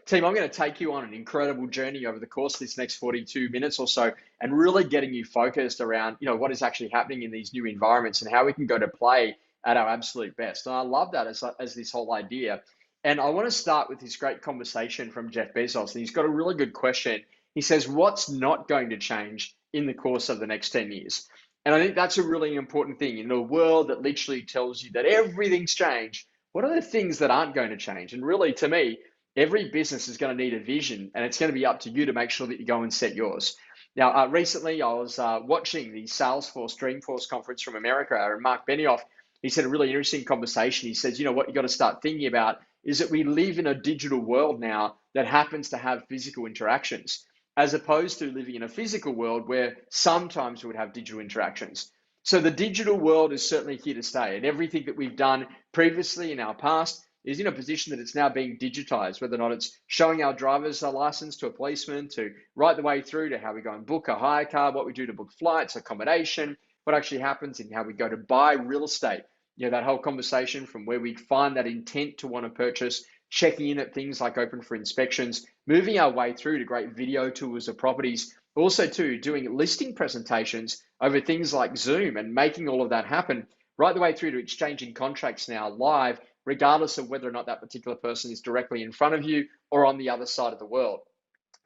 Team, I'm going to take you on an incredible journey over the course of this next 42 minutes or so, and really getting you focused around, what is actually happening in these new environments and how we can go to play at our absolute best. And I love that as this whole idea. And I want to start with this great conversation from Jeff Bezos. And he's got a really good question. He says, what's not going to change in the course of the next 10 years? And I think that's a really important thing. In a world that literally tells you that everything's changed, what are the things that aren't going to change? And really, to me, every business is going to need a vision, and it's going to be up to you to make sure that you go and set yours. Now, recently I was watching the Salesforce Dreamforce conference from America, and Mark Benioff, he said a really interesting conversation. He says, what you got to start thinking about is that we live in a digital world now that happens to have physical interactions, as opposed to living in a physical world where sometimes we would have digital interactions. So the digital world is certainly here to stay, and everything that we've done previously in our past is in a position that it's now being digitized, whether or not it's showing our driver's license to a policeman, to right the way through to how we go and book a hire car, what we do to book flights, accommodation, what actually happens in how we go to buy real estate. That whole conversation from where we find that intent to want to purchase, checking in at things like open for inspections, moving our way through to great video tours of properties, also too doing listing presentations over things like Zoom and making all of that happen, right the way through to exchanging contracts now live, regardless of whether or not that particular person is directly in front of you or on the other side of the world.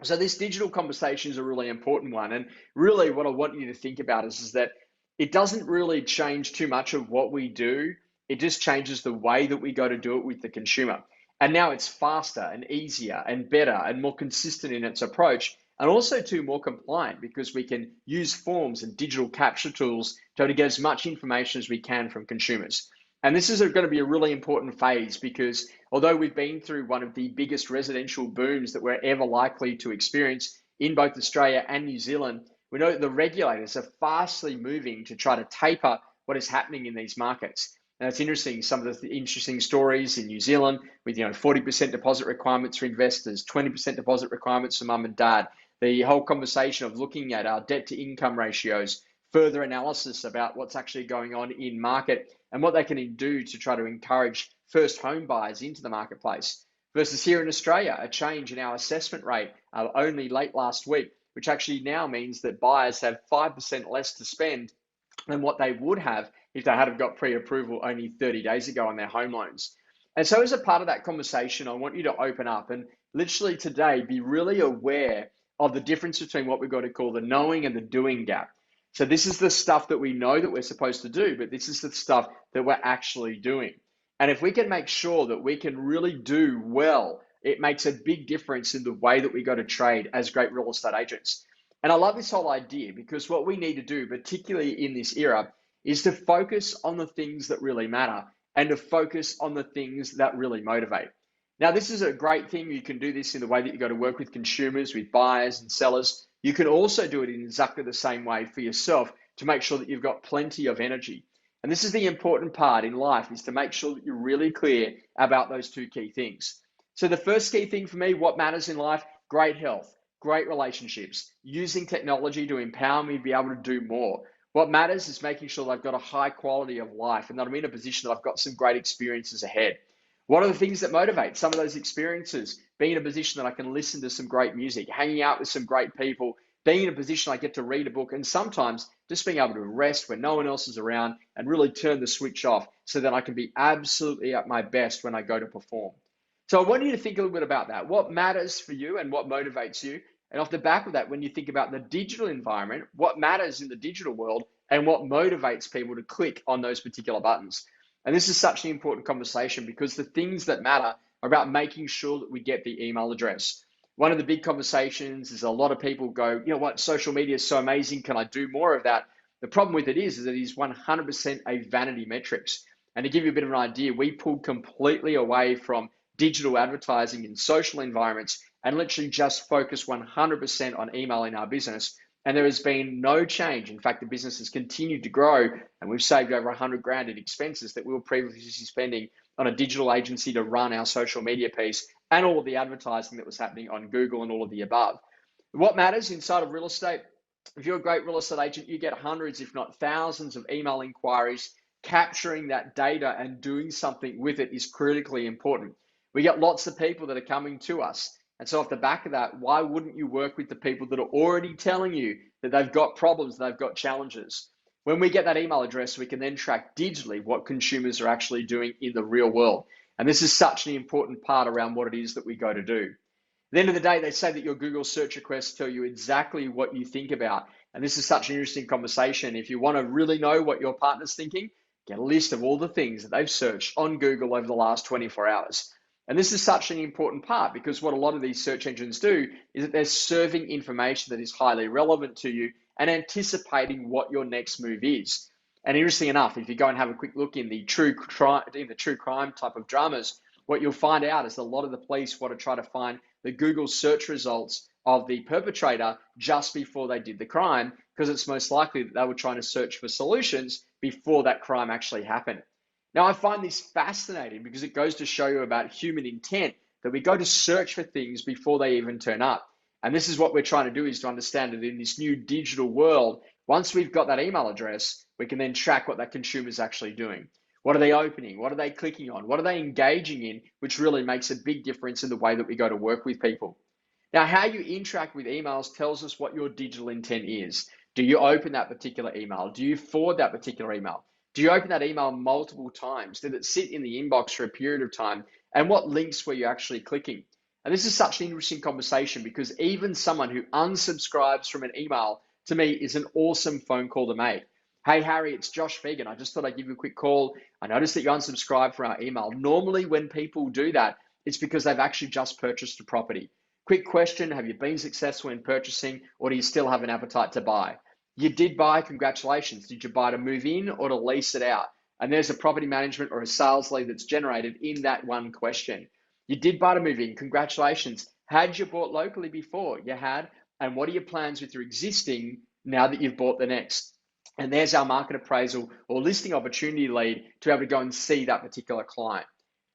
So this digital conversation is a really important one. And really what I want you to think about is that it doesn't really change too much of what we do. It just changes the way that we go to do it with the consumer. And now it's faster and easier and better and more consistent in its approach, and also too more compliant, because we can use forms and digital capture tools to get as much information as we can from consumers. And this is going to be a really important phase, because although we've been through one of the biggest residential booms that we're ever likely to experience in both Australia and New Zealand, we know that the regulators are fastly moving to try to taper what is happening in these markets. And it's interesting, some of the interesting stories in New Zealand with 40% deposit requirements for investors, 20% deposit requirements for mum and dad, the whole conversation of looking at our debt to income ratios, further analysis about what's actually going on in market and what they can do to try to encourage first home buyers into the marketplace. Versus here in Australia, a change in our assessment rate only late last week, which actually now means that buyers have 5% less to spend than what they would have if they had got pre-approval only 30 days ago on their home loans. And so as a part of that conversation, I want you to open up and literally today be really aware of the difference between what we've got to call the knowing and the doing gap. So this is the stuff that we know that we're supposed to do, but this is the stuff that we're actually doing. And if we can make sure that we can really do well, it makes a big difference in the way that we go to trade as great real estate agents. And I love this whole idea, because what we need to do, particularly in this era, is to focus on the things that really matter and to focus on the things that really motivate. Now, this is a great thing. You can do this in the way that you go to work with consumers, with buyers and sellers. You can also do it in exactly the same way for yourself to make sure that you've got plenty of energy. And this is the important part in life, is to make sure that you're really clear about those two key things. So the first key thing for me, what matters in life? Great health, great relationships, using technology to empower me to be able to do more. What matters is making sure that I've got a high quality of life and that I'm in a position that I've got some great experiences ahead. What are the things that motivate? Some of those experiences, being in a position that I can listen to some great music, hanging out with some great people, being in a position I get to read a book, and sometimes just being able to rest when no one else is around and really turn the switch off so that I can be absolutely at my best when I go to perform. So I want you to think a little bit about that. What matters for you and what motivates you? And off the back of that, when you think about the digital environment, what matters in the digital world and what motivates people to click on those particular buttons? And this is such an important conversation, because the things that matter are about making sure that we get the email address. One of the big conversations is a lot of people go, what, social media is so amazing. Can I do more of that? The problem with it is that it is 100% a vanity metrics. And to give you a bit of an idea, we pulled completely away from digital advertising in social environments and literally just focus 100% on email in our business. And there has been no change. In fact, the business has continued to grow, and we've saved over 100 grand in expenses that we were previously spending on a digital agency to run our social media piece and all of the advertising that was happening on Google and all of the above. What matters inside of real estate, if you're a great real estate agent, you get hundreds, if not thousands of email inquiries. Capturing that data and doing something with it is critically important. We get lots of people that are coming to us And so off the back of that, why wouldn't you work with the people that are already telling you that they've got problems, they've got challenges? When we get that email address, we can then track digitally what consumers are actually doing in the real world. And this is such an important part around what it is that we go to do. At the end of the day, they say that your Google search requests tell you exactly what you think about. And this is such an interesting conversation. If you want to really know what your partner's thinking, get a list of all the things that they've searched on Google over the last 24 hours. And this is such an important part because what a lot of these search engines do is that they're serving information that is highly relevant to you and anticipating what your next move is. And interesting enough, if you go and have a quick look in the true crime type of dramas, what you'll find out is a lot of the police want to try to find the Google search results of the perpetrator just before they did the crime, because it's most likely that they were trying to search for solutions before that crime actually happened. Now, I find this fascinating because it goes to show you about human intent, that we go to search for things before they even turn up. And this is what we're trying to do, is to understand that in this new digital world, once we've got that email address, we can then track what that consumer is actually doing. What are they opening? What are they clicking on? What are they engaging in? Which really makes a big difference in the way that we go to work with people. Now, how you interact with emails tells us what your digital intent is. Do you open that particular email? Do you forward that particular email? Do you open that email multiple times? Did it sit in the inbox for a period of time? And what links were you actually clicking? And this is such an interesting conversation because even someone who unsubscribes from an email, to me, is an awesome phone call to make. Hey, Harry, it's Josh Phegan. I just thought I'd give you a quick call. I noticed that you unsubscribed from our email. Normally, when people do that, it's because they've actually just purchased a property. Quick question, have you been successful in purchasing, or do you still have an appetite to buy? You did buy, congratulations. Did you buy to move in or to lease it out? And there's a property management or a sales lead that's generated in that one question. You did buy to move in, congratulations. Had you bought locally before? You had. And what are your plans with your existing now that you've bought the next? And there's our market appraisal or listing opportunity lead to be able to go and see that particular client.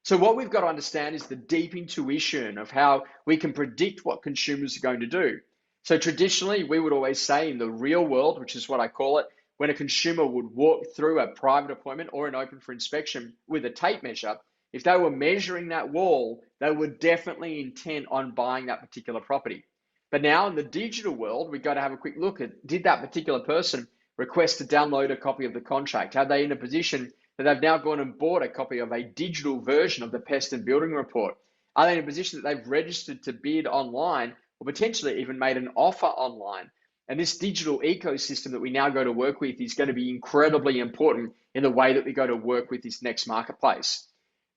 So what we've got to understand is the deep intuition of how we can predict what consumers are going to do. So traditionally, we would always say in the real world, which is what I call it, when a consumer would walk through a private appointment or an open for inspection with a tape measure, if they were measuring that wall, they were definitely intent on buying that particular property. But now in the digital world, we've got to have a quick look at, did that particular person request to download a copy of the contract? Are they in a position that they've now gone and bought a copy of a digital version of the pest and building report? Are they in a position that they've registered to bid online or potentially even made an offer online? And this digital ecosystem that we now go to work with is going to be incredibly important in the way that we go to work with this next marketplace.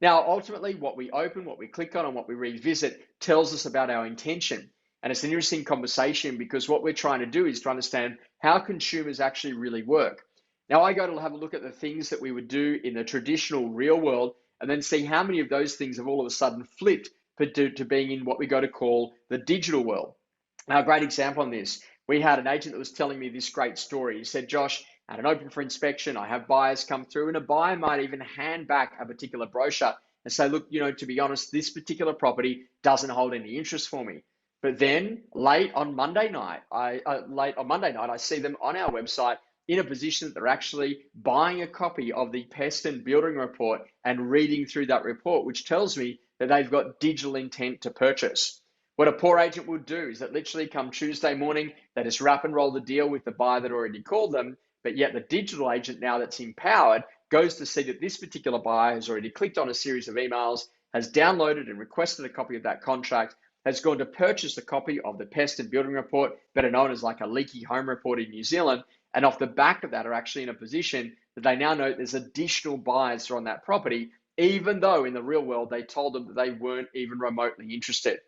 Now, ultimately, what we open, what we click on, and what we revisit tells us about our intention. And it's an interesting conversation because what we're trying to do is to understand how consumers actually really work. Now, I go to have a look at the things that we would do in the traditional real world and then see how many of those things have all of a sudden flipped to being in what we go to call the digital world. Now, a great example on this, we had an agent that was telling me this great story. He said, Josh, at an open for inspection, I have buyers come through, and a buyer might even hand back a particular brochure and say, look, to be honest, this particular property doesn't hold any interest for me. But then late on Monday night, I see them on our website in a position that they're actually buying a copy of the pest and building report and reading through that report, which tells me that they've got digital intent to purchase. What a poor agent would do is that literally come Tuesday morning, they just wrap and roll the deal with the buyer that already called them, but yet the digital agent now that's empowered goes to see that this particular buyer has already clicked on a series of emails, has downloaded and requested a copy of that contract, has gone to purchase a copy of the pest and building report, better known as like a leaky home report in New Zealand, and off the back of that are actually in a position that they now know there's additional buyers on that property, even though in the real world they told them that they weren't even remotely interested.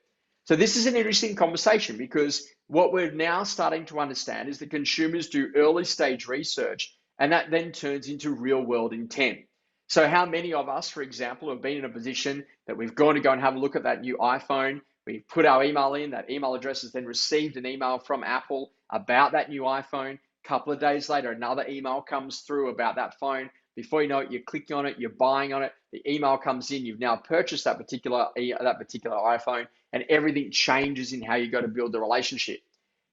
So this is an interesting conversation because what we're now starting to understand is that consumers do early stage research and that then turns into real world intent. So how many of us, for example, have been in a position that we've gone to go and have a look at that new iPhone, we put our email in, that email address has then received an email from Apple about that new iPhone. A couple of days later, another email comes through about that phone. Before you know it, you're clicking on it, you're buying on it, the email comes in, you've now purchased that particular iPhone, and everything changes in how you go to build the relationship.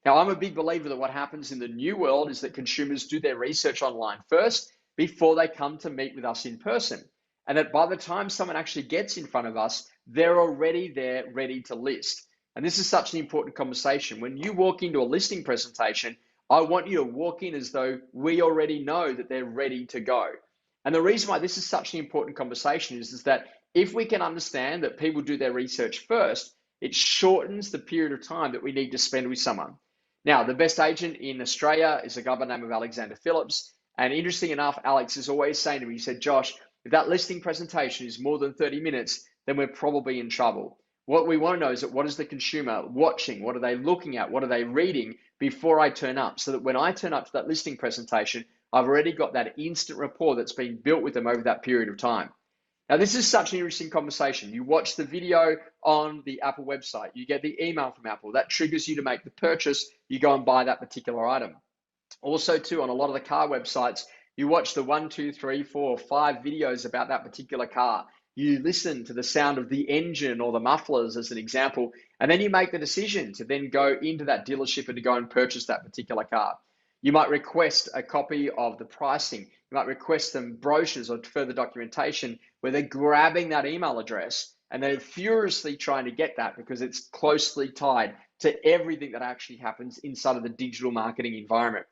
Now, I'm a big believer that what happens in the new world is that consumers do their research online first before they come to meet with us in person. And that by the time someone actually gets in front of us, they're already there ready to list. And this is such an important conversation. When you walk into a listing presentation, I want you to walk in as though we already know that they're ready to go. And the reason why this is such an important conversation is that if we can understand that people do their research first, it shortens the period of time that we need to spend with someone. Now, the best agent in Australia is a guy by the name of Alexander Phillips. And interesting enough, Alex is always saying to me, he said, Josh, if that listing presentation is more than 30 minutes, then we're probably in trouble. What we want to know is that what is the consumer watching? What are they looking at? What are they reading before I turn up? So that when I turn up to that listing presentation, I've already got that instant rapport that's been built with them over that period of time. Now, this is such an interesting conversation. You watch the video on the Apple website, you get the email from Apple, that triggers you to make the purchase, you go and buy that particular item. Also, too, on a lot of the car websites, you watch the 1, 2, 3, 4, 5 videos about that particular car. You listen to the sound of the engine or the mufflers as an example, and then you make the decision to then go into that dealership and to go and purchase that particular car. You might request a copy of the pricing. You might request some brochures or further documentation where they're grabbing that email address and they're furiously trying to get that because it's closely tied to everything that actually happens inside of the digital marketing environment.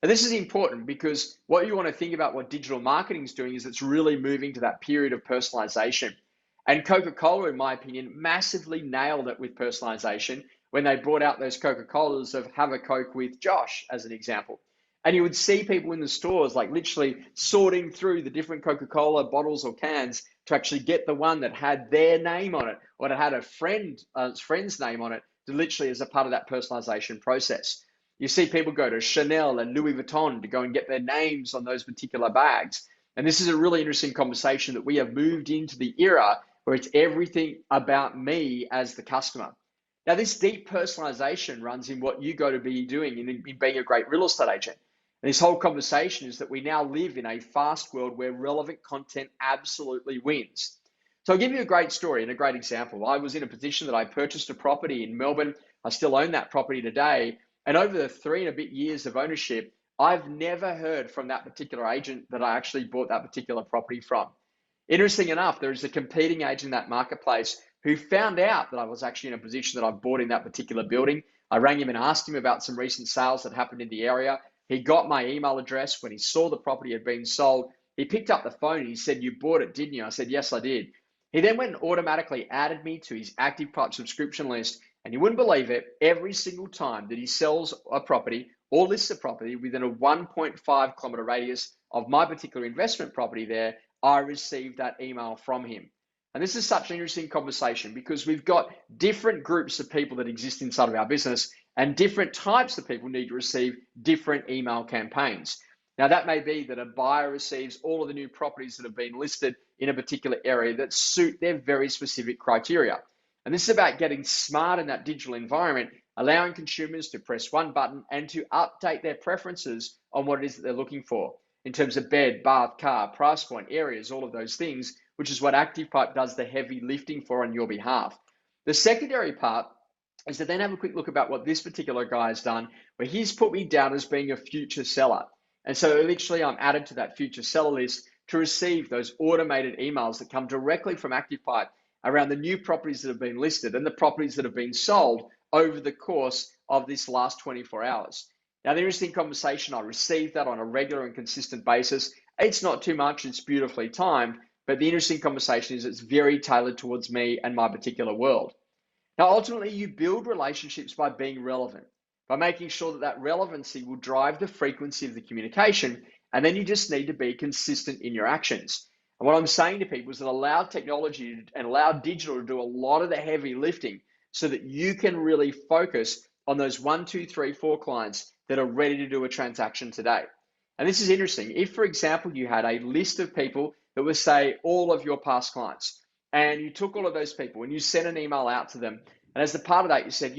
And this is important because what you want to think about what digital marketing is doing is it's really moving to that period of personalization. And Coca-Cola, in my opinion, massively nailed it with personalization when they brought out those Coca-Colas of have a Coke with Josh, as an example. And you would see people in the stores like literally sorting through the different Coca-Cola bottles or cans to actually get the one that had their name on it or that had a friend's name on it, to literally as a part of that personalization process. You see people go to Chanel and Louis Vuitton to go and get their names on those particular bags. And this is a really interesting conversation that we have moved into the era where it's everything about me as the customer. Now, this deep personalization runs in what you got to be doing in being a great real estate agent. And this whole conversation is that we now live in a fast world where relevant content absolutely wins. So I'll give you a great story and a great example. I was in a position that I purchased a property in Melbourne. I still own that property today. And over the 3 and a bit years of ownership, I've never heard from that particular agent that I actually bought that particular property from. Interesting enough, there is a competing agent in that marketplace who found out that I was actually in a position that I bought in that particular building. I rang him and asked him about some recent sales that happened in the area. He got my email address. When he saw the property had been sold, he picked up the phone and he said, "You bought it, didn't you?" I said, "Yes, I did." He then went and automatically added me to his active pipe subscription list. And you wouldn't believe it, every single time that he sells a property or lists a property within a 1.5 kilometer radius of my particular investment property there, I received that email from him. And this is such an interesting conversation because we've got different groups of people that exist inside of our business and different types of people need to receive different email campaigns. Now, that may be that a buyer receives all of the new properties that have been listed in a particular area that suit their very specific criteria. And this is about getting smart in that digital environment, allowing consumers to press one button and to update their preferences on what it is that they're looking for in terms of bed, bath, car, price point, areas, all of those things, which is what ActivePipe does the heavy lifting for on your behalf. The secondary part is to then have a quick look about what this particular guy has done, where he's put me down as being a future seller. And so literally I'm added to that future seller list to receive those automated emails that come directly from ActivePipe around the new properties that have been listed and the properties that have been sold over the course of this last 24 hours. Now, the interesting conversation, I receive that on a regular and consistent basis. It's not too much, it's beautifully timed, but the interesting conversation is it's very tailored towards me and my particular world. Now, ultimately, you build relationships by being relevant, by making sure that that relevancy will drive the frequency of the communication, and then you just need to be consistent in your actions. And what I'm saying to people is that allow technology and allow digital to do a lot of the heavy lifting so that you can really focus on those 1, 2, 3, 4 clients that are ready to do a transaction today. And this is interesting. If, for example, you had a list of people that was, say, all of your past clients, and you took all of those people and you sent an email out to them, and as a part of that, you said,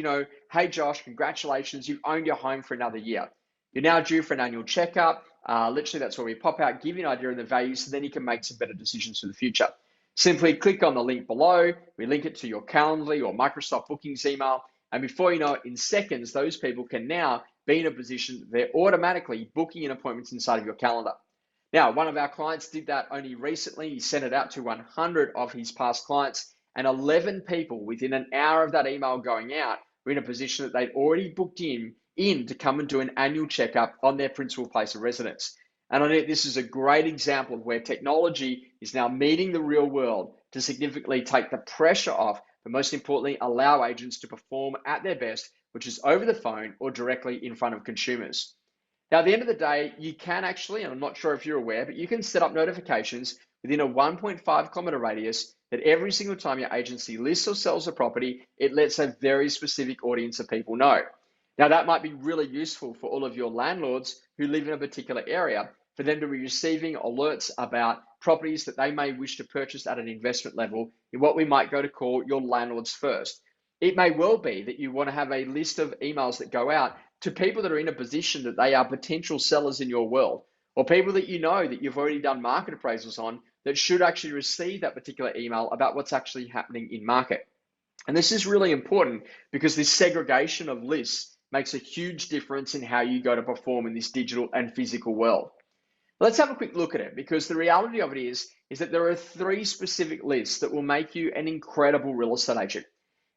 "Hey, Josh, congratulations, you've owned your home for another year. You're now due for an annual checkup." Literally, that's where we pop out, give you an idea of the value, so then you can make some better decisions for the future. Simply click on the link below. We link it to your Calendly or Microsoft Bookings email. And before you know it, in seconds, those people can now be in a position that they're automatically booking in appointments inside of your calendar. Now, one of our clients did that only recently. He sent it out to 100 of his past clients, and 11 people within an hour of that email going out were in a position that they'd already booked in to come and do an annual checkup on their principal place of residence. And I think this is a great example of where technology is now meeting the real world to significantly take the pressure off, but most importantly, allow agents to perform at their best, which is over the phone or directly in front of consumers. Now, at the end of the day, you can actually, and I'm not sure if you're aware, but you can set up notifications within a 1.5 kilometer radius that every single time your agency lists or sells a property, it lets a very specific audience of people know. Now, that might be really useful for all of your landlords who live in a particular area, for them to be receiving alerts about properties that they may wish to purchase at an investment level in what we might go to call your landlords first. It may well be that you want to have a list of emails that go out to people that are in a position that they are potential sellers in your world, or people that you know that you've already done market appraisals on that should actually receive that particular email about what's actually happening in market. And this is really important because this segregation of lists makes a huge difference in how you go to perform in this digital and physical world. Let's have a quick look at it, because the reality of it is that there are 3 specific lists that will make you an incredible real estate agent.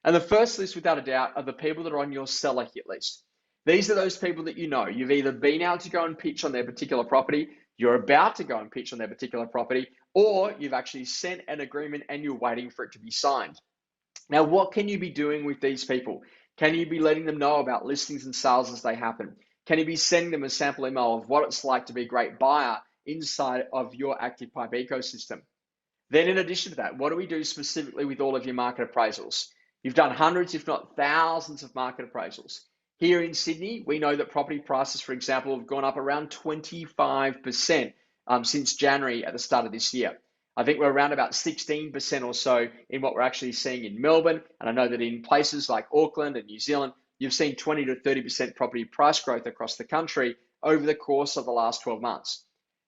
And the first list, without a doubt, are the people that are on your seller hit list. These are those people that you know. You've either been able to go and pitch on their particular property, you're about to go and pitch on their particular property, or you've actually sent an agreement and you're waiting for it to be signed. Now, what can you be doing with these people? Can you be letting them know about listings and sales as they happen? Can you be sending them a sample email of what it's like to be a great buyer inside of your ActivePipe ecosystem? Then in addition to that, what do we do specifically with all of your market appraisals? You've done hundreds, if not thousands of market appraisals. Here in Sydney, we know that property prices, for example, have gone up around 25% since January at the start of this year. I think we're around about 16% or so in what we're actually seeing in Melbourne. And I know that in places like Auckland and New Zealand, you've seen 20 to 30% property price growth across the country over the course of the last 12 months.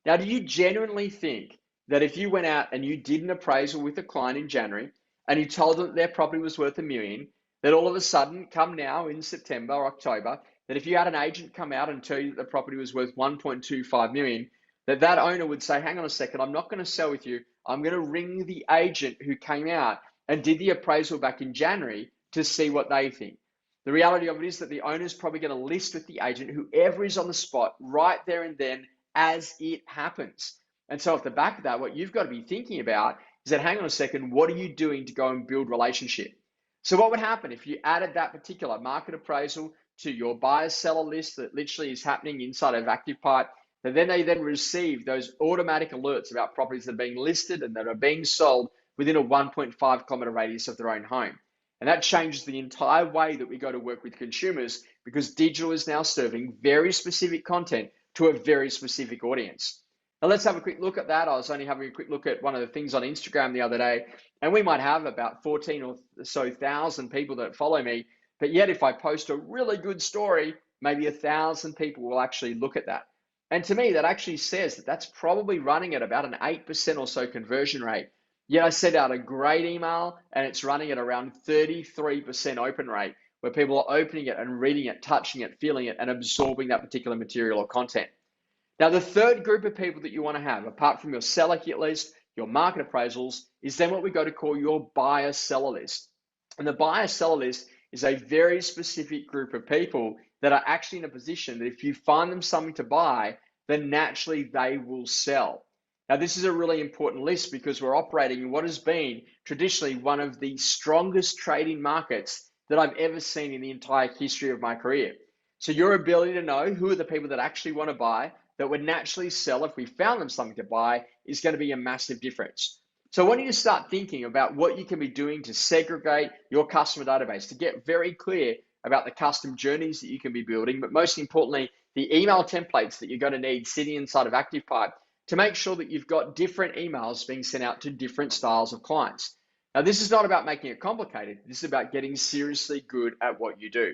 Now, do you genuinely think that if you went out and you did an appraisal with a client in January and you told them that their property was worth $1 million, that all of a sudden, come now in September or October, that if you had an agent come out and tell you that the property was worth $1.25 million, that owner would say, hang on a second, I'm not going to sell with you. I'm going to ring the agent who came out and did the appraisal back in January to see what they think. The reality of it is that the owner's probably going to list with the agent whoever is on the spot right there and then as it happens. And so off the back of that, what you've got to be thinking about is that, hang on a second, what are you doing to go and build relationship? So what would happen if you added that particular market appraisal to your buyer-seller list that literally is happening inside of ActivePipe, and then they receive those automatic alerts about properties that are being listed and that are being sold within a 1.5 kilometer radius of their own home. And that changes the entire way that we go to work with consumers, because digital is now serving very specific content to a very specific audience. Now let's have a quick look at that. I was only having a quick look at one of the things on Instagram the other day, and we might have about 14 or so thousand people that follow me. But yet if I post a really good story, maybe 1,000 people will actually look at that. And to me, that actually says that that's probably running at about an 8% or so conversion rate. Yet I sent out a great email and it's running at around 33% open rate, where people are opening it and reading it, touching it, feeling it, and absorbing that particular material or content. Now, the third group of people that you want to have, apart from your seller hit list, your market appraisals, is then what we go to call your buyer-seller list. And the buyer-seller list is a very specific group of people that are actually in a position that if you find them something to buy, then naturally they will sell. Now, this is a really important list because we're operating in what has been traditionally one of the strongest trading markets that I've ever seen in the entire history of my career. So your ability to know who are the people that actually want to buy, that would naturally sell if we found them something to buy, is going to be a massive difference. So I want you to start thinking about what you can be doing to segregate your customer database, to get very clear about the custom journeys that you can be building, but most importantly, the email templates that you're going to need sitting inside of ActivePipe to make sure that you've got different emails being sent out to different styles of clients. Now, this is not about making it complicated. This is about getting seriously good at what you do.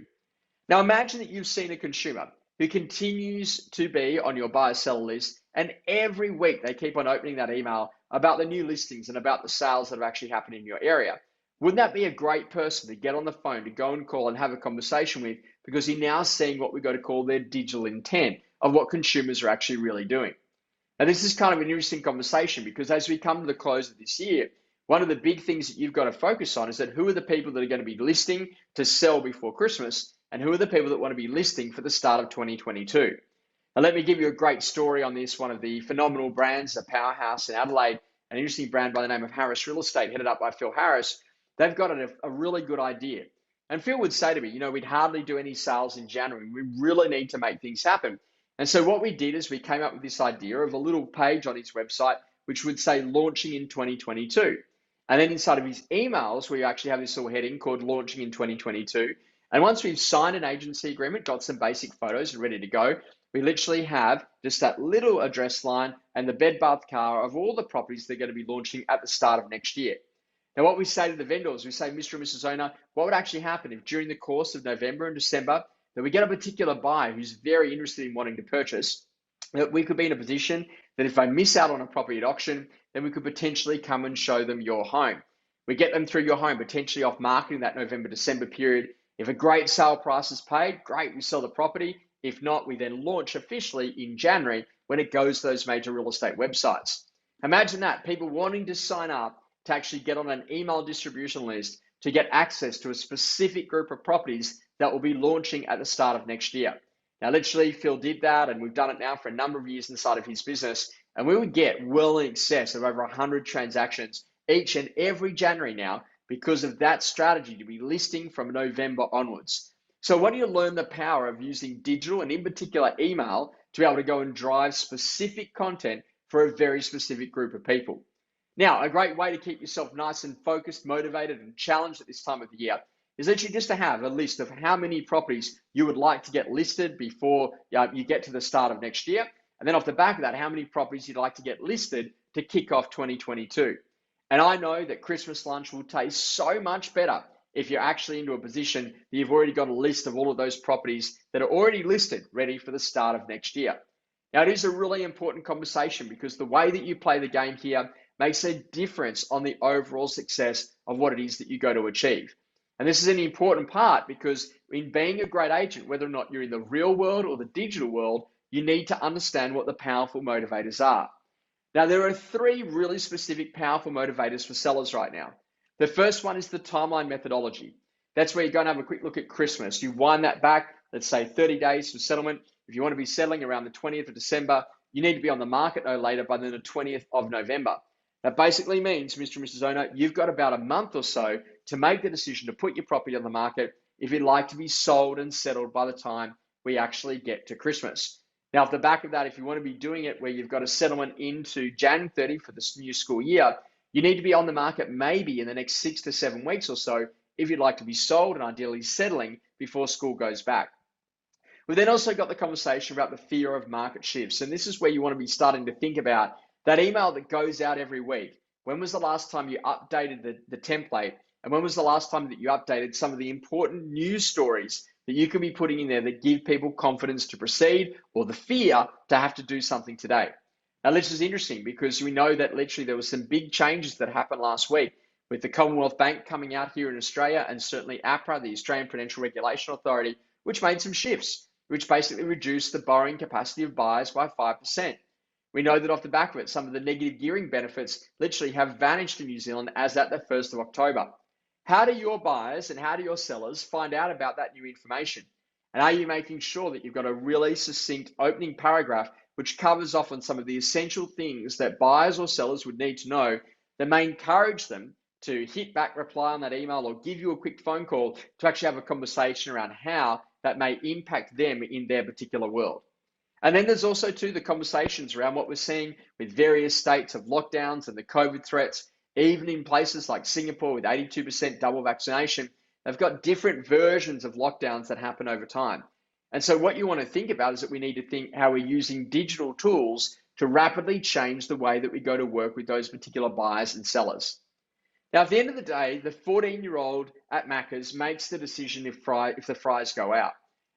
Now, imagine that you've seen a consumer who continues to be on your buyer-seller list, and every week they keep on opening that email about the new listings and about the sales that are actually happening in your area. Wouldn't that be a great person to get on the phone, to go and call and have a conversation with, because you're now seeing what we go to call their digital intent of what consumers are actually really doing. Now, this is kind of an interesting conversation because as we come to the close of this year, one of the big things that you've got to focus on is that who are the people that are going to be listing to sell before Christmas, and who are the people that want to be listing for the start of 2022. Now, let me give you a great story on this. One of the phenomenal brands, a powerhouse in Adelaide, an interesting brand by the name of Harris Real Estate, headed up by Phil Harris. They've got a really good idea. And Phil would say to me, we'd hardly do any sales in January. We really need to make things happen. And so what we did is we came up with this idea of a little page on his website, which would say launching in 2022. And then inside of his emails, we actually have this little heading called launching in 2022. And once we've signed an agency agreement, got some basic photos and ready to go, we literally have just that little address line and the bed, bath, car of all the properties they're going to be launching at the start of next year. Now, what we say to the vendors, we say, Mr. and Mrs. Owner, what would actually happen if during the course of November and December that we get a particular buyer who's very interested in wanting to purchase, that we could be in a position that if they miss out on a property at auction, then we could potentially come and show them your home. We get them through your home, potentially off market in that November, December period. If a great sale price is paid, great, we sell the property. If not, we then launch officially in January when it goes to those major real estate websites. Imagine that, people wanting to sign up to actually get on an email distribution list to get access to a specific group of properties that will be launching at the start of next year. Now, literally, Phil did that, and we've done it now for a number of years inside of his business, and we would get well in excess of over 100 transactions each and every January now because of that strategy to be listing from November onwards. So when you learn the power of using digital and in particular email to be able to go and drive specific content for a very specific group of people. Now, a great way to keep yourself nice and focused, motivated, and challenged at this time of the year is actually just to have a list of how many properties you would like to get listed before you get to the start of next year. And then off the back of that, how many properties you'd like to get listed to kick off 2022. And I know that Christmas lunch will taste so much better if you're actually into a position that you've already got a list of all of those properties that are already listed, ready for the start of next year. Now, it is a really important conversation because the way that you play the game here makes a difference on the overall success of what it is that you go to achieve. And this is an important part because in being a great agent, whether or not you're in the real world or the digital world, you need to understand what the powerful motivators are. Now, there are three really specific powerful motivators for sellers right now. The first one is the timeline methodology. That's where you're going to have a quick look at Christmas. You wind that back, let's say 30 days for settlement. If you want to be settling around the 20th of December, you need to be on the market no later by the 20th of November. That basically means, Mr. and Mrs. Owner, you've got about a month or so to make the decision to put your property on the market if you'd like to be sold and settled by the time we actually get to Christmas. Now, off the back of that, if you want to be doing it where you've got a settlement into Jan 30 for this new school year, you need to be on the market maybe in the next 6 to 7 weeks or so if you'd like to be sold and ideally settling before school goes back. We've then also got the conversation about the fear of market shifts. And this is where you want to be starting to think about that email that goes out every week. When was the last time you updated the template? And when was the last time that you updated some of the important news stories that you can be putting in there that give people confidence to proceed or the fear to have to do something today? Now, this is interesting because we know that literally there were some big changes that happened last week with the Commonwealth Bank coming out here in Australia and certainly APRA, the Australian Prudential Regulation Authority, which made some shifts, which basically reduced the borrowing capacity of buyers by 5%. We know that off the back of it, some of the negative gearing benefits literally have vanished in New Zealand as at the 1st of October. How do your buyers and how do your sellers find out about that new information? And are you making sure that you've got a really succinct opening paragraph which covers off on some of the essential things that buyers or sellers would need to know that may encourage them to hit back, reply on that email, or give you a quick phone call to actually have a conversation around how that may impact them in their particular world? And then there's also too the conversations around what we're seeing with various states of lockdowns and the COVID threats, even in places like Singapore with 82% double vaccination. They've got different versions of lockdowns that happen over time. And so what you want to think about is that we need to think how we're using digital tools to rapidly change the way that we go to work with those particular buyers and sellers. Now, at the end of the day, the 14-year-old at Macca's makes the decision if the fries go out.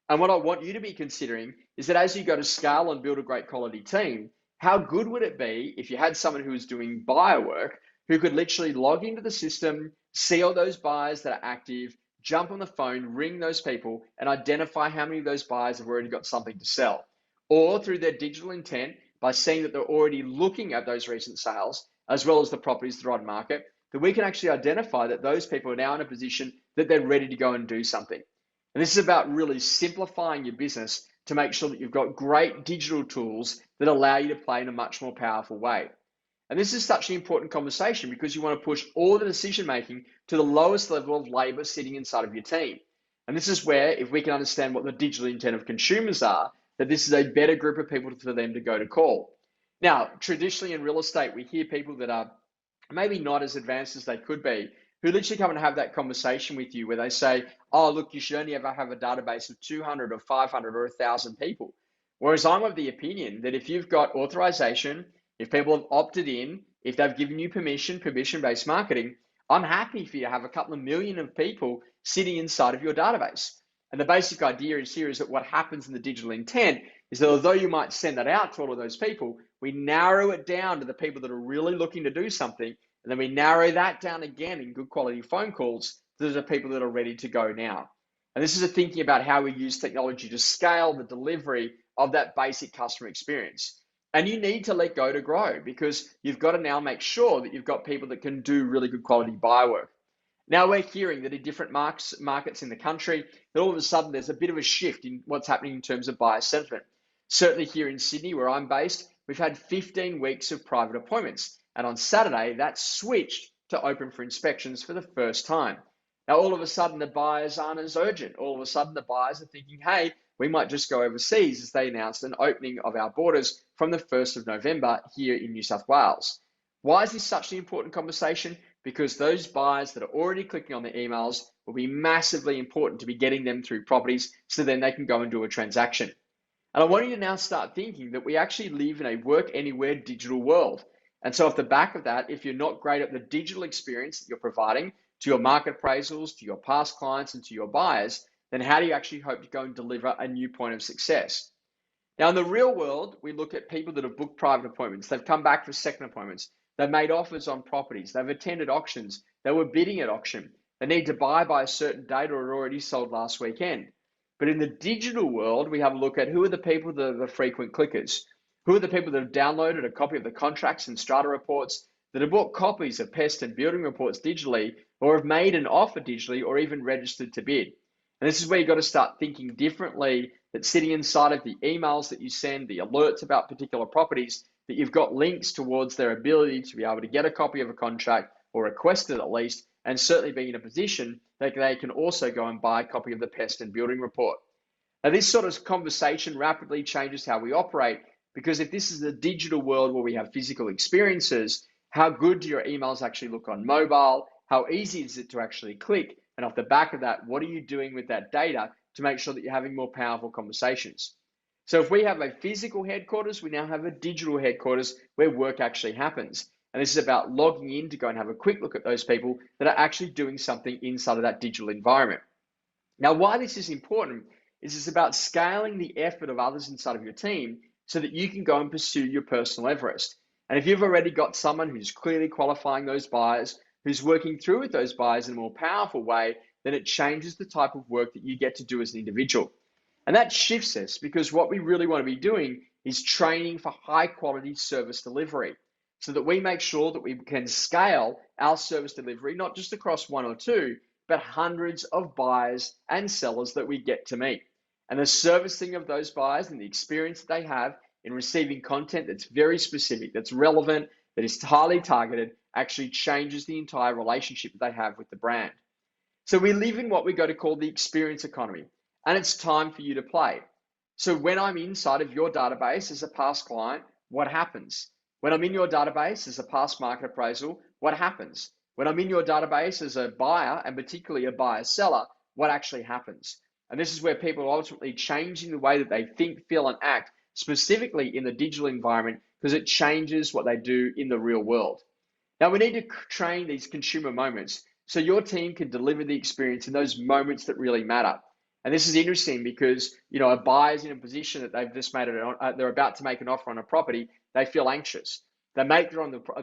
And what I want you to be considering is that as you go to scale and build a great quality team, how good would it be if you had someone who was doing buyer work who could literally log into the system, see all those buyers that are active, jump on the phone, ring those people, and identify how many of those buyers have already got something to sell. Or through their digital intent, by seeing that they're already looking at those recent sales, as well as the properties that are on market, that we can actually identify that those people are now in a position that they're ready to go and do something. And this is about really simplifying your business to make sure that you've got great digital tools that allow you to play in a much more powerful way. And this is such an important conversation because you want to push all the decision making to the lowest level of labor sitting inside of your team. And this is where, if we can understand what the digital intent of consumers are, that this is a better group of people for them to go to call. Now, traditionally in real estate, we hear people that are maybe not as advanced as they could be, who literally come and have that conversation with you where they say, oh, look, you should only ever have a database of 200 or 500 or 1,000 people. Whereas I'm of the opinion that if you've got authorization, if people have opted in, if they've given you permission-based marketing, I'm happy for you to have a couple of million of people sitting inside of your database. And the basic idea is here is that what happens in the digital intent is that although you might send that out to all of those people, we narrow it down to the people that are really looking to do something. And then we narrow that down again in good quality phone calls to the people that are ready to go now. And this is a thinking about how we use technology to scale the delivery of that basic customer experience. And you need to let go to grow because you've got to now make sure that you've got people that can do really good quality buyer work. Now we're hearing that in different markets in the country, that all of a sudden there's a bit of a shift in what's happening in terms of buyer sentiment. Certainly here in Sydney, where I'm based, we've had 15 weeks of private appointments. And on Saturday, that switched to open for inspections for the first time. Now, all of a sudden, the buyers aren't as urgent. All of a sudden, the buyers are thinking, hey, we might just go overseas, as they announced an opening of our borders from the 1st of November here in New South Wales. Why is this such an important conversation? Because those buyers that are already clicking on the emails will be massively important to be getting them through properties so then they can go and do a transaction. And I want you to now start thinking that we actually live in a work anywhere digital world. And so off the back of that, if you're not great at the digital experience that you're providing to your market appraisals, to your past clients, and to your buyers, then how do you actually hope to go and deliver a new point of success? Now, in the real world, we look at people that have booked private appointments. They've come back for second appointments. They've made offers on properties. They've attended auctions. They were bidding at auction. They need to buy by a certain date or it already sold last weekend. But in the digital world, we have a look at who are the people that are the frequent clickers. Who are the people that have downloaded a copy of the contracts and strata reports, that have bought copies of pest and building reports digitally, or have made an offer digitally, or even registered to bid. And this is where you've got to start thinking differently, that sitting inside of the emails that you send, the alerts about particular properties, that you've got links towards their ability to be able to get a copy of a contract or request it at least, and certainly being in a position that they can also go and buy a copy of the pest and building report. Now, this sort of conversation rapidly changes how we operate, because if this is a digital world where we have physical experiences, how good do your emails actually look on mobile? How easy is it to actually click? And off the back of that, what are you doing with that data to make sure that you're having more powerful conversations? So if we have a physical headquarters, we now have a digital headquarters where work actually happens. And this is about logging in to go and have a quick look at those people that are actually doing something inside of that digital environment. Now, why this is important is it's about scaling the effort of others inside of your team so that you can go and pursue your personal Everest. And if you've already got someone who's clearly qualifying those buyers, who's working through with those buyers in a more powerful way, then it changes the type of work that you get to do as an individual. And that shifts us, because what we really want to be doing is training for high quality service delivery, so that we make sure that we can scale our service delivery, not just across one or two, but hundreds of buyers and sellers that we get to meet. And the servicing of those buyers and the experience that they have in receiving content that's very specific, that's relevant, that is highly targeted, actually changes the entire relationship that they have with the brand. So we live in what we go to call the experience economy, and it's time for you to play. So when I'm inside of your database as a past client, what happens? When I'm in your database as a past market appraisal, what happens? When I'm in your database as a buyer, and particularly a buyer-seller, what actually happens? And this is where people are ultimately changing the way that they think, feel, and act, specifically in the digital environment, because it changes what they do in the real world. Now, we need to train these consumer moments so your team can deliver the experience in those moments that really matter. And this is interesting because, a buyer's in a position that they've just they're about to make an offer on a property. They feel anxious. They make the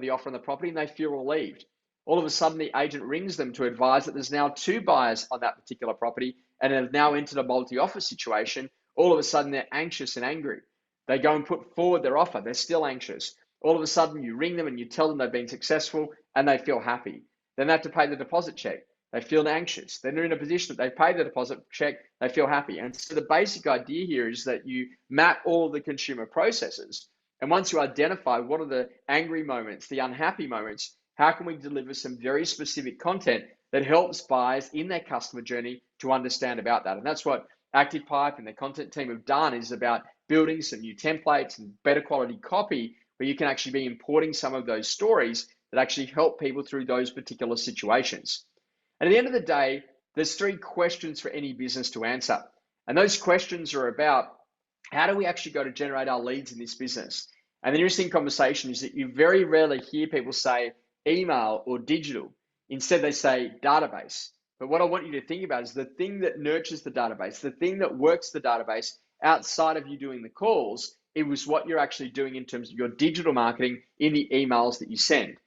offer on the property and they feel relieved. All of a sudden, the agent rings them to advise that there's now two buyers on that particular property and have now entered a multi-offer situation. All of a sudden, they're anxious and angry. They go and put forward their offer. They're still anxious. All of a sudden, you ring them and you tell them they've been successful and they feel happy. then they have to pay the deposit check. They feel anxious. Then they're in a position that they pay the deposit check, they feel happy. And so the basic idea here is that you map all of the consumer processes. And once you identify what are the angry moments, the unhappy moments, how can we deliver some very specific content that helps buyers in their customer journey to understand about that? And that's what ActivePipe and their content team have done, is about building some new templates and better quality copy where you can actually be importing some of those stories that actually help people through those particular situations. And at the end of the day, there's 3 questions for any business to answer. And those questions are about, how do we actually go to generate our leads in this business? And the interesting conversation is that you very rarely hear people say email or digital. Instead, they say database. But what I want you to think about is the thing that nurtures the database, the thing that works the database outside of you doing the calls, it was what you're actually doing in terms of your digital marketing in the emails that you send.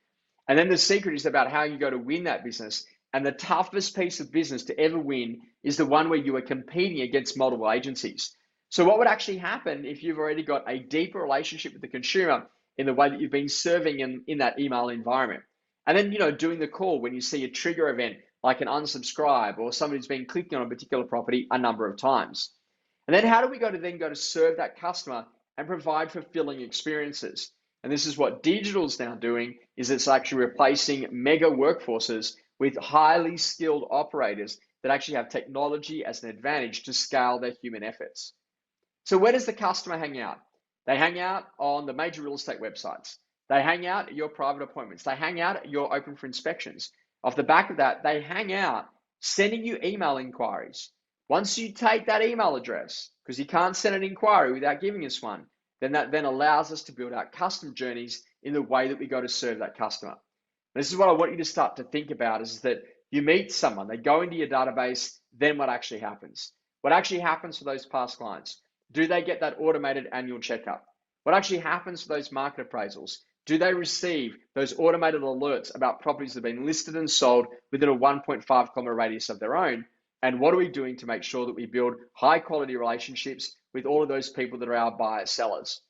And then the secret is about how you go to win that business. And the toughest piece of business to ever win is the one where you are competing against multiple agencies. So what would actually happen if you've already got a deeper relationship with the consumer in the way that you've been serving in that email environment? And then, doing the call when you see a trigger event like an unsubscribe or somebody's been clicking on a particular property a number of times. And then how do we go to serve that customer and provide fulfilling experiences? And this is what digital's now doing, is it's actually replacing mega workforces with highly skilled operators that actually have technology as an advantage to scale their human efforts. So where does the customer hang out? They hang out on the major real estate websites. They hang out at your private appointments. They hang out at your open for inspections. Off the back of that, they hang out sending you email inquiries. Once you take that email address, because you can't send an inquiry without giving us one, then that then allows us to build out custom journeys in the way that we go to serve that customer. This is what I want you to start to think about, is that you meet someone, they go into your database, then what actually happens? What actually happens for those past clients? Do they get that automated annual checkup? What actually happens for those market appraisals? Do they receive those automated alerts about properties that have been listed and sold within a 1.5 kilometer radius of their own? And what are we doing to make sure that we build high quality relationships with all of those people that are our buyers, sellers?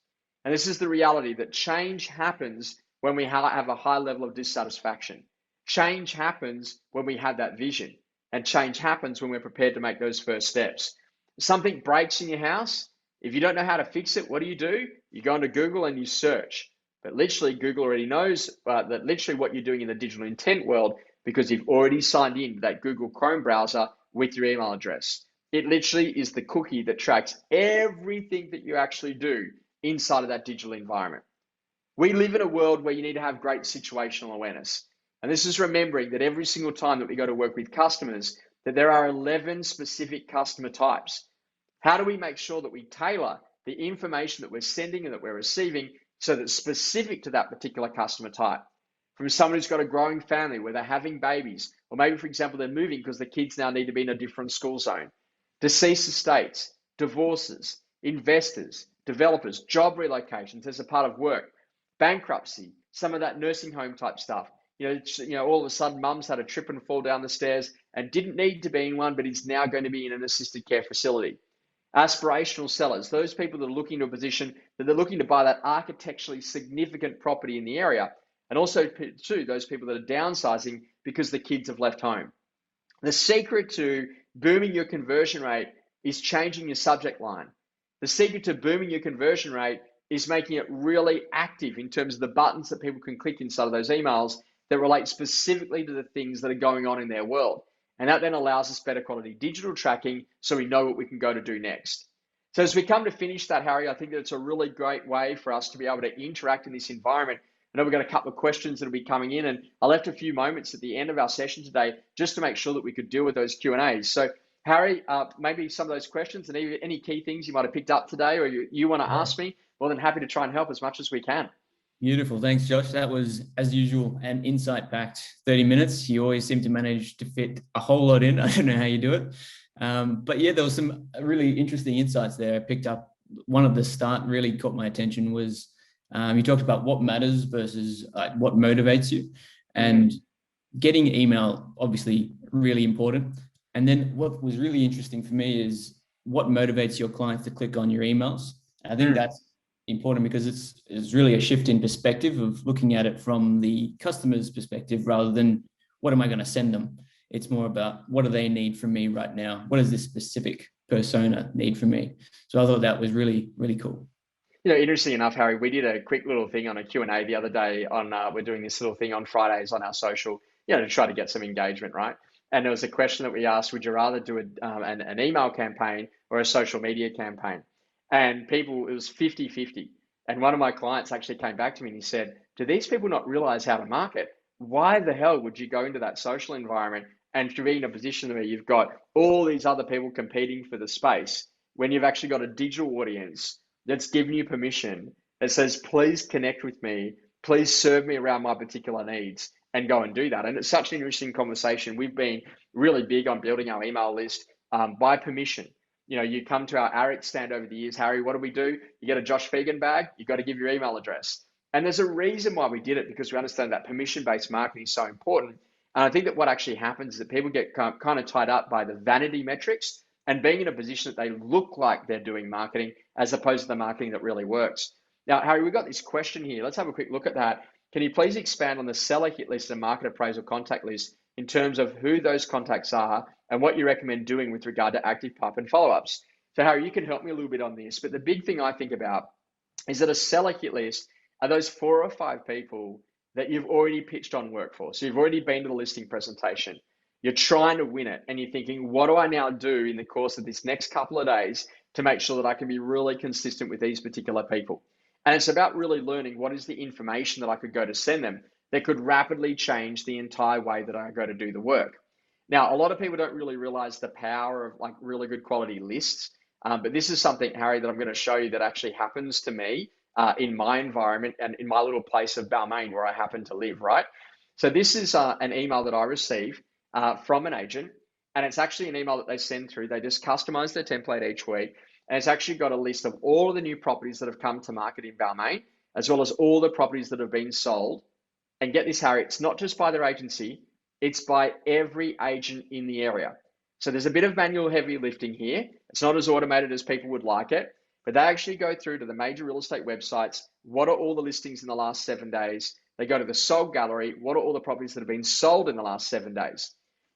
And this is the reality, that change happens when we have a high level of dissatisfaction. Change happens when we have that vision, and change happens when we're prepared to make those first steps. If something breaks in your house, if you don't know how to fix it, what do? You go into Google and you search. But literally, Google already knows that literally what you're doing in the digital intent world, because you've already signed in to that Google Chrome browser with your email address. It literally is the cookie that tracks everything that you actually do inside of that digital environment. We live in a world where you need to have great situational awareness. And this is remembering that every single time that we go to work with customers, that there are 11 specific customer types. How do we make sure that we tailor the information that we're sending and that we're receiving so that it's specific to that particular customer type? From someone who's got a growing family where they're having babies, or maybe, for example, they're moving because the kids now need to be in a different school zone. Deceased estates, divorces, investors, developers, job relocations as a part of work, bankruptcy, some of that nursing home type stuff. All of a sudden, mum's had a trip and fall down the stairs and didn't need to be in one, but is now going to be in an assisted care facility. Aspirational sellers, those people that are looking to a position that they're looking to buy that architecturally significant property in the area. And also, too, those people that are downsizing because the kids have left home. The secret to booming your conversion rate is changing your subject line. The secret to booming your conversion rate is making it really active in terms of the buttons that people can click inside of those emails that relate specifically to the things that are going on in their world. And that then allows us better quality digital tracking so we know what we can go to do next. So as we come to finish that, Harry, I think that it's a really great way for us to be able to interact in this environment. I know we've got a couple of questions that will be coming in, and I left a few moments at the end of our session today just to make sure that we could deal with those Q&As. So Harry, maybe some of those questions and any key things you might have picked up today or you want to ask me, more than happy to try and help as much as we can. Beautiful. Thanks, Josh. That was, as usual, an insight-packed 30 minutes. You always seem to manage to fit a whole lot in. I don't know how you do it. But yeah, there was some really interesting insights there. I picked up one of the start really caught my attention was you talked about what matters versus what motivates you, and getting email, obviously really important. And then what was really interesting for me is what motivates your clients to click on your emails. I think that's important because it's really a shift in perspective of looking at it from the customer's perspective rather than what am I going to send them? It's more about what do they need from me right now? What does this specific persona need from me? So I thought that was really, really cool. Interesting enough, Harry, we did a quick little thing on a Q&A the other day on, we're doing this little thing on Fridays on our social, to try to get some engagement, right? And there was a question that we asked, would you rather do an email campaign or a social media campaign? And people, it was 50-50. And one of my clients actually came back to me and he said, do these people not realize how to market? Why the hell would you go into that social environment and to be in a position where you've got all these other people competing for the space when you've actually got a digital audience that's given you permission that says, please connect with me, please serve me around my particular needs, and go and do that. And it's such an interesting conversation. We've been really big on building our email list by permission. You come to our ARIC stand over the years, Harry, what do? You get a Josh Phegan bag, you've got to give your email address. And there's a reason why we did it, because we understand that permission-based marketing is so important. And I think that what actually happens is that people get kind of tied up by the vanity metrics and being in a position that they look like they're doing marketing as opposed to the marketing that really works. Now, Harry, we've got this question here. Let's have a quick look at that. Can you please expand on the seller hit list and market appraisal contact list in terms of who those contacts are and what you recommend doing with regard to active pipe and follow-ups? So, Harry, you can help me a little bit on this, but the big thing I think about is that a seller hit list are those 4 or 5 people that you've already pitched on work for. So you've already been to the listing presentation. You're trying to win it and you're thinking, what do I now do in the course of this next couple of days to make sure that I can be really consistent with these particular people? And it's about really learning what is the information that I could go to send them that could rapidly change the entire way that I go to do the work. Now, a lot of people don't really realize the power of like really good quality lists. But this is something, Harry, that I'm going to show you that actually happens to me in my environment and in my little place of Balmain where I happen to live, right? So this is an email that I received from an agent, and it's actually an email that they send through. They just customize their template each week, and it's actually got a list of all of the new properties that have come to market in Balmain, as well as all the properties that have been sold. And get this, Harry, it's not just by their agency, it's by every agent in the area. So there's a bit of manual heavy lifting here. It's not as automated as people would like it, but they actually go through to the major real estate websites. What are all the listings in the last 7 days? They go to the sold gallery. What are all the properties that have been sold in the last 7 days?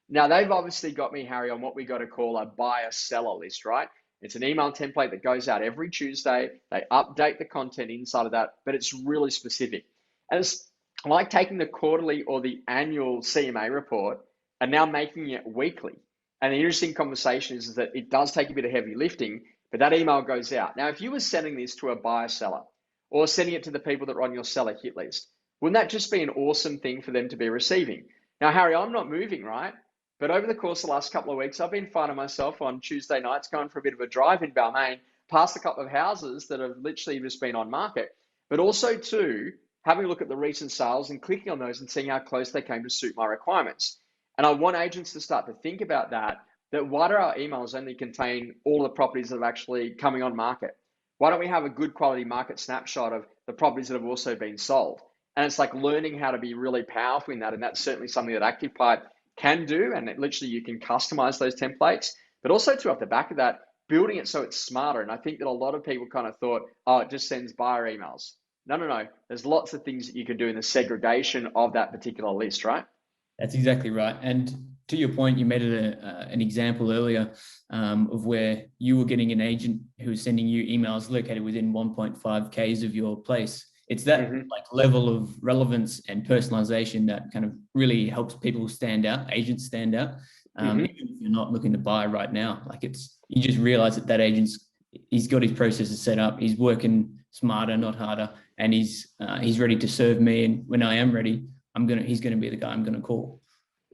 Now, they've obviously got me, Harry, on what we got to call a buyer-seller list, right? It's an email template that goes out every Tuesday. They update the content inside of that, but it's really specific. And it's like taking the quarterly or the annual CMA report and now making it weekly. And the interesting conversation is that it does take a bit of heavy lifting, but that email goes out. Now, if you were sending this to a buyer-seller or sending it to the people that are on your seller hit list, wouldn't that just be an awesome thing for them to be receiving? Now, Harry, I'm not moving, right? But over the course of the last couple of weeks, I've been finding myself on Tuesday nights going for a bit of a drive in Balmain, past a couple of houses that have literally just been on market, but also too, having a look at the recent sales and clicking on those and seeing how close they came to suit my requirements. And I want agents to start to think about that why do our emails only contain all the properties that are actually coming on market? Why don't we have a good quality market snapshot of the properties that have also been sold? And it's like learning how to be really powerful in that. And that's certainly something that ActivePipe can do. And literally you can customize those templates, but also too, off the back of that, building it so it's smarter. And I think that a lot of people kind of thought, oh, it just sends buyer emails. No. There's lots of things that you can do in the segregation of that particular list, right? That's exactly right. And to your point, you made it an example earlier of where you were getting an agent who was sending you emails located within 1.5 Ks of your place. It's that like level of relevance and personalization that kind of really helps people stand out, agents stand out. Even if you're not looking to buy right now, like you just realize that agent's, he's got his processes set up, he's working smarter, not harder, and he's ready to serve me. And when I am ready, he's gonna be the guy I'm gonna call.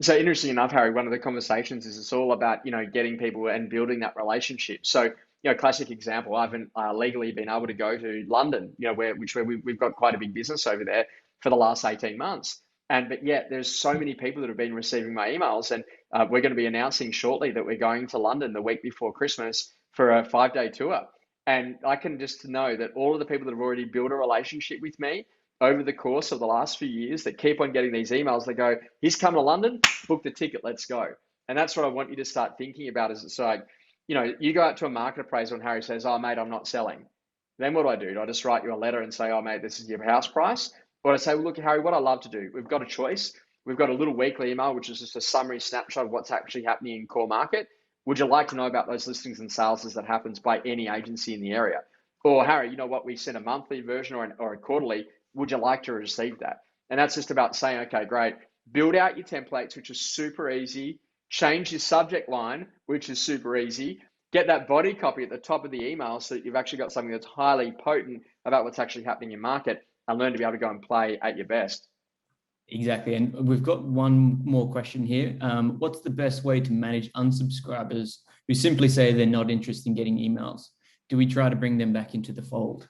So interesting enough, Harry, one of the conversations is it's all about, getting people and building that relationship. So, classic example, I haven't legally been able to go to London, where we've got quite a big business over there for the last 18 months. But yet there's so many people that have been receiving my emails, and we're going to be announcing shortly that we're going to London the week before Christmas for a 5-day tour. And I can just know that all of the people that have already built a relationship with me over the course of the last few years that keep on getting these emails, they go, he's coming to London, book the ticket, let's go. And that's what I want you to start thinking about. Is it's like, you go out to a market appraisal and Harry says, oh, mate, I'm not selling. Then what do? Do I just write you a letter and say, oh, mate, this is your house price? Or I say, well, look, Harry, what I love to do, we've got a choice. We've got a little weekly email, which is just a summary snapshot of what's actually happening in core market. Would you like to know about those listings and sales as that happens by any agency in the area? Or Harry, you know what, we send a monthly version or a quarterly. Would you like to receive that? And that's just about saying, okay, great. Build out your templates, which is super easy. Change your subject line, which is super easy. Get that body copy at the top of the email so that you've actually got something that's highly potent about what's actually happening in market, and learn to be able to go and play at your best. Exactly. And we've got one more question here. What's the best way to manage unsubscribers who simply say they're not interested in getting emails? Do we try to bring them back into the fold?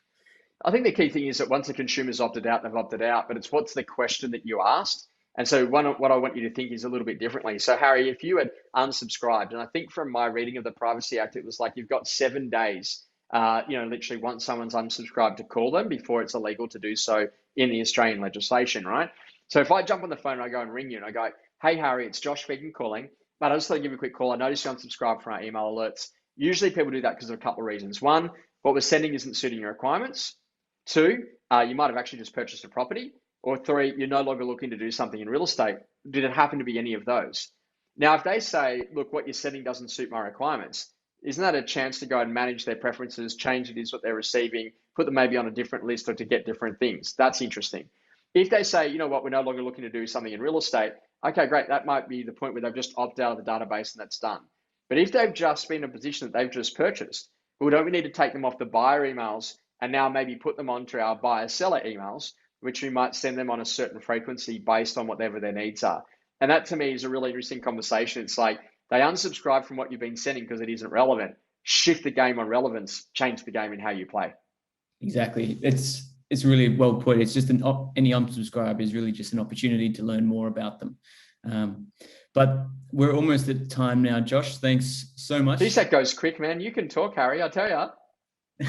I think the key thing is that once the consumer's opted out, they've opted out, but it's what's the question that you asked. And so what I want you to think is a little bit differently. So Harry, if you had unsubscribed, and I think from my reading of the Privacy Act, it was like you've got 7 days, literally once someone's unsubscribed to call them before it's illegal to do so in the Australian legislation, right? So if I jump on the phone and I go and ring you and I go, hey, Harry, it's Josh Phegan calling, but I just thought I'd give you a quick call. I noticed you unsubscribed from our email alerts. Usually people do that because of a couple of reasons. One, what we're sending isn't suiting your requirements. Two, you might have actually just purchased a property. Or three, you're no longer looking to do something in real estate. Did it happen to be any of those? Now, if they say, look, what you're sending doesn't suit my requirements, isn't that a chance to go and manage their preferences, change it is what they're receiving, put them maybe on a different list or to get different things? That's interesting. If they say, you know what, we're no longer looking to do something in real estate, okay, great. That might be the point where they've just opted out of the database and that's done. But if they've just been in a position that they've just purchased, well, don't we need to take them off the buyer emails and now maybe put them onto our buyer-seller emails, which we might send them on a certain frequency based on whatever their needs are. And that to me is a really interesting conversation. It's like they unsubscribe from what you've been sending because it isn't relevant. Shift the game on relevance, change the game in how you play. Exactly. It's really well put. It's just any unsubscribe is really just an opportunity to learn more about them. But we're almost at time now, Josh. Thanks so much. Geez, that goes quick, man. You can talk, Harry, I tell you.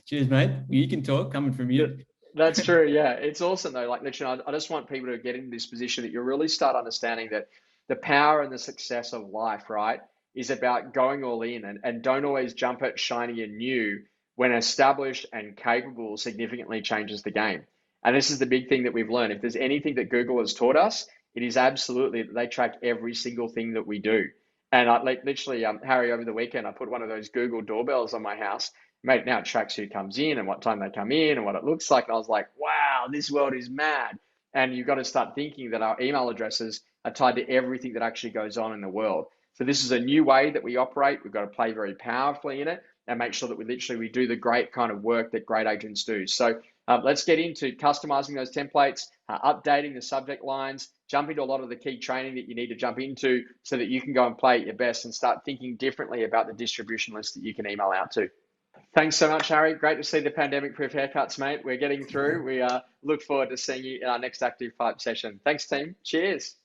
Cheers, mate. You can talk, coming from you. That's true. Yeah, it's awesome though. Like, literally, I just want people to get into this position that you really start understanding that the power and the success of life, right, is about going all in and don't always jump at shiny and new when established and capable significantly changes the game. And this is the big thing that we've learned. If there's anything that Google has taught us, it is absolutely that they track every single thing that we do. And I literally, Harry, over the weekend, I put one of those Google doorbells on my house. Mate, now it tracks who comes in and what time they come in and what it looks like. And I was like, wow, this world is mad. And you've got to start thinking that our email addresses are tied to everything that actually goes on in the world. So this is a new way that we operate. We've got to play very powerfully in it and make sure that we do the great kind of work that great agents do. So let's get into customizing those templates, updating the subject lines, jump into a lot of the key training that you need to jump into so that you can go and play at your best and start thinking differently about the distribution list that you can email out to. Thanks so much, Harry. Great to see the pandemic-proof haircuts, mate. We're getting through. We look forward to seeing you in our next Active Pipe session. Thanks, team. Cheers.